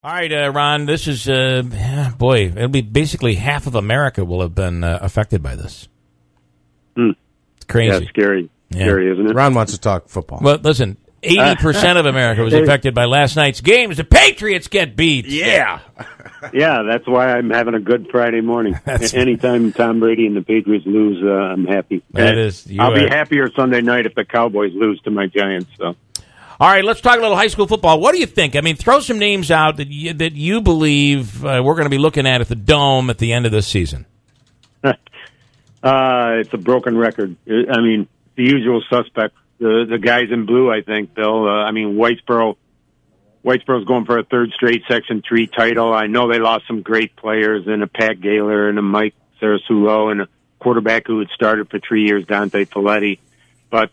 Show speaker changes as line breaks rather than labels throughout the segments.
All right, Ron, this is, boy, it'll be basically half of America will have been affected by this. It's crazy.
Yeah, it's scary.
Yeah.
Scary, isn't it?
Ron wants to talk football.
Well, listen, 80% of America was affected by last night's games. The Patriots get beat.
Yeah.
Yeah, that's why I'm having a good Friday morning. Anytime Tom Brady and the Patriots lose, I'm happy. I'll be happier Sunday night if the Cowboys lose to my Giants. So.
All right, let's talk a little high school football. What do you think? I mean, throw some names out that you believe we're going to be looking at the Dome at the end of this season.
It's a broken record. I mean, the usual suspects. The guys in blue, I think, Bill. Whitesboro's going for a third straight Section 3 title. I know they lost some great players in a Pat Gaylor and a Mike Sarasulo and a quarterback who had started for 3 years, Dante Folletti. But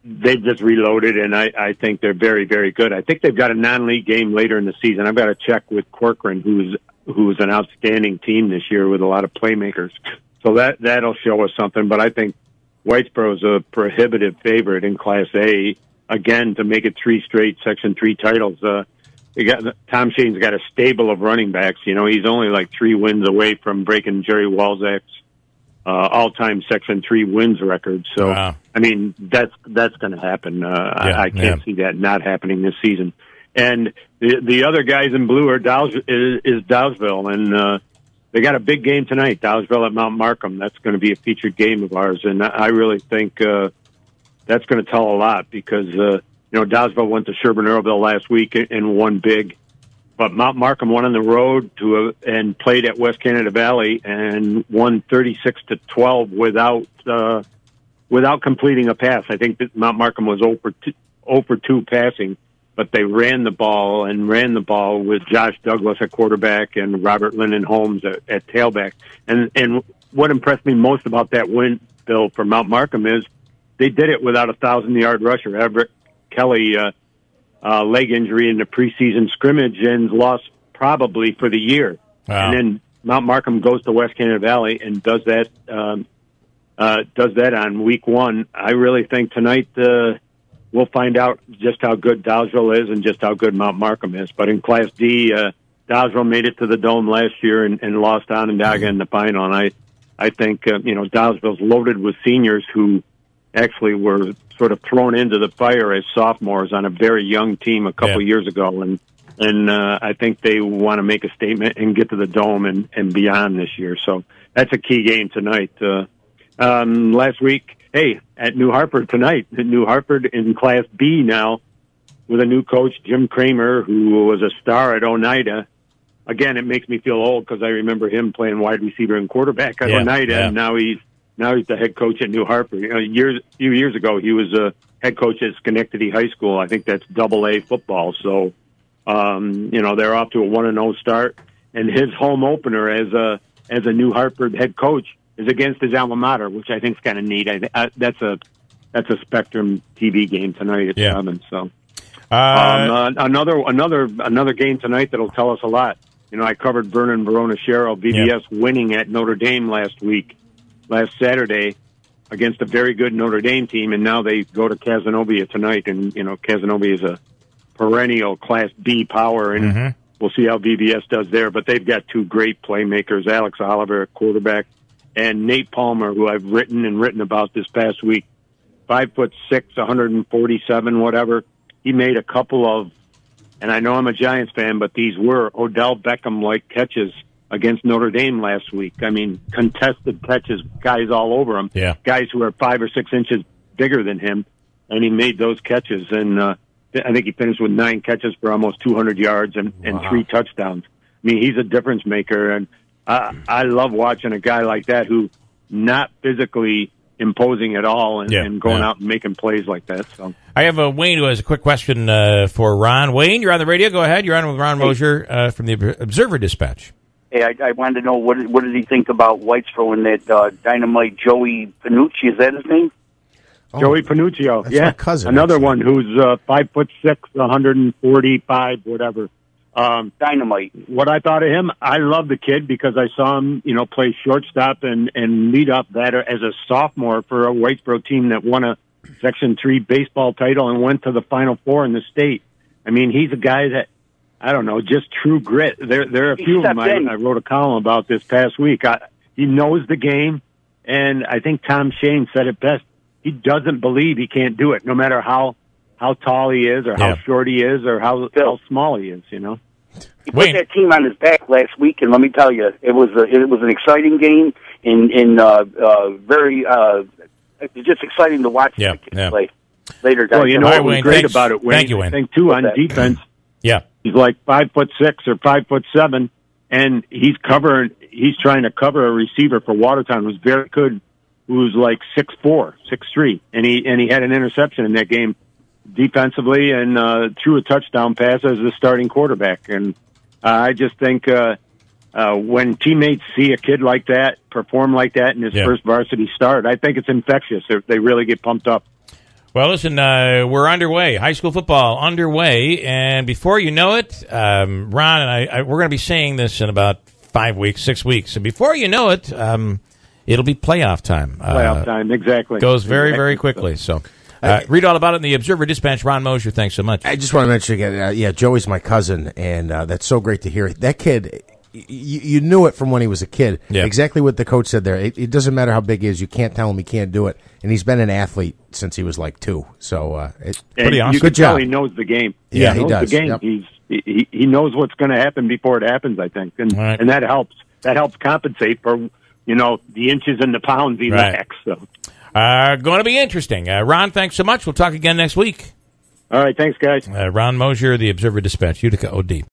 they've just reloaded, and I think they're very, very good. I think they've got a non-league game later in the season. I've got to check with Corcoran, who's an outstanding team this year with a lot of playmakers. So that'll show us something. But I think Whitesboro's a prohibitive favorite in Class A, again, to make it 3 straight Section 3 titles. Tom Shane's got a stable of running backs. You know, he's only like 3 wins away from breaking Jerry Walzak's all-time Section 3 wins record. So, wow. I mean, that's going to happen. I can't see that not happening this season. And the other guys in blue are Dowsville, and they got a big game tonight, Dowsville at Mount Markham. That's going to be a featured game of ours, and I really think that's going to tell a lot because, Dowsville went to Sherburne-Earlville last week and won big. But Mount Markham won on the road and played at West Canada Valley and won 36-12 without completing a pass. I think that Mount Markham was 0 for 2 passing, but they ran the ball with Josh Douglas at quarterback and Robert Lennon Holmes at tailback. And what impressed me most about that win, Bill, for Mount Markham is they did it without a 1,000-yard rusher. Everett Kelly leg injury in the preseason scrimmage and lost probably for the year. Wow. And then Mount Markham goes to West Canada Valley and does that on week 1. I really think tonight we'll find out just how good Dowsville is and just how good Mount Markham is. But in Class D, Dowsville made it to the Dome last year and lost Onondaga in the final. And I think Dowsville's loaded with seniors who actually were sort of thrown into the fire as sophomores on a very young team a couple years ago, and I think they want to make a statement and get to the Dome and beyond this year. So that's a key game tonight. Last week, at New Hartford tonight, New Hartford in Class B now with a new coach, Jim Kramer, who was a star at Oneida. Again, it makes me feel old because I remember him playing wide receiver and quarterback at Oneida, and now he's the head coach at New Hartford. A few years ago, he was a head coach at Schenectady High School. I think that's AA football. So, they're off to a 1-0 start. And his home opener as a New Hartford head coach is against his alma mater, which I think is kind of neat. That's a Spectrum TV game tonight at 7. So, another game tonight that'll tell us a lot. I covered Vernon Verona Sherrill VBS winning at Notre Dame last Saturday against a very good Notre Dame team, and now they go to Cazenovia tonight, and Cazenovia is a perennial Class B power, and we'll see how VBS does there, but they've got 2 great playmakers, Alex Oliver at quarterback and Nate Palmer, who I've written about this past week, 5'6", 147, whatever. He made a couple of, and I know I'm a Giants fan, but these were Odell Beckham-like catches against Notre Dame last week. I mean, contested catches, guys all over him, guys who are 5 or 6 inches bigger than him, and he made those catches. And I think he finished with 9 catches for almost 200 yards and 3 touchdowns. I mean, he's a difference maker, and I love watching a guy like that who not physically imposing at all and going out and making plays like that. So
I have Wayne who has a quick question for Ron. Wayne, you're on the radio. Go ahead. You're on with Ron Moshier from the Observer Dispatch.
Hey, I wanted to know what did he think about Whitesboro and that Dynamite Joey Panucci? Is that his name?
Oh, Joey Panuccio,
my cousin.
Another one who's 5'6", 145, whatever.
Dynamite.
What I thought of him, I love the kid because I saw him, play shortstop and lead up batter as a sophomore for a Whitesboro team that won a Section 3 baseball title and went to the Final Four in the state. I mean, he's a guy that, I don't know, just true grit. There are a few of them I wrote a column about this past week. He knows the game, and I think Tom Shane said it best. He doesn't believe he can't do it, no matter how tall he is or how short he is or how small he is, you know.
He put that team on his back last week, and let me tell you, it was an exciting game and very just exciting to watch the kids play. Later, guys.
Well, you know what was great about it, Wayne?
Thank you, Wayne.
I think, too, on defense, he's like 5'6" or 5'7", and he's trying to cover a receiver for Watertown who's very good, who's like 6'4", 6'3", and he had an interception in that game defensively and threw a touchdown pass as the starting quarterback. And I just think when teammates see a kid like that perform like that in his first varsity start, I think it's infectious. They really get pumped up.
Well, listen, we're underway. High school football underway, and before you know it, Ron and I we're going to be saying this in about 5 weeks, 6 weeks. And before you know it, it'll be playoff time.
Playoff time, exactly.
Goes very, very quickly. So read all about it in the Observer-Dispatch. Ron Moshier, thanks so much.
I just want to mention again, Joey's my cousin, and that's so great to hear. That kid, you knew it from when he was a kid. Yeah. Exactly what the coach said there. It doesn't matter how big he is. You can't tell him he can't do it. And he's been an athlete since he was like 2. So
pretty awesome.
Good job. He knows the game.
Yeah, he does.
The game.
Yep.
He knows what's going to happen before it happens, I think. And that helps. That helps compensate for, the inches and the pounds he lacks. So.
Going to be interesting. Ron, thanks so much. We'll talk again next week.
All right. Thanks, guys.
Ron Moshier, the Observer-Dispatch, Utica OD.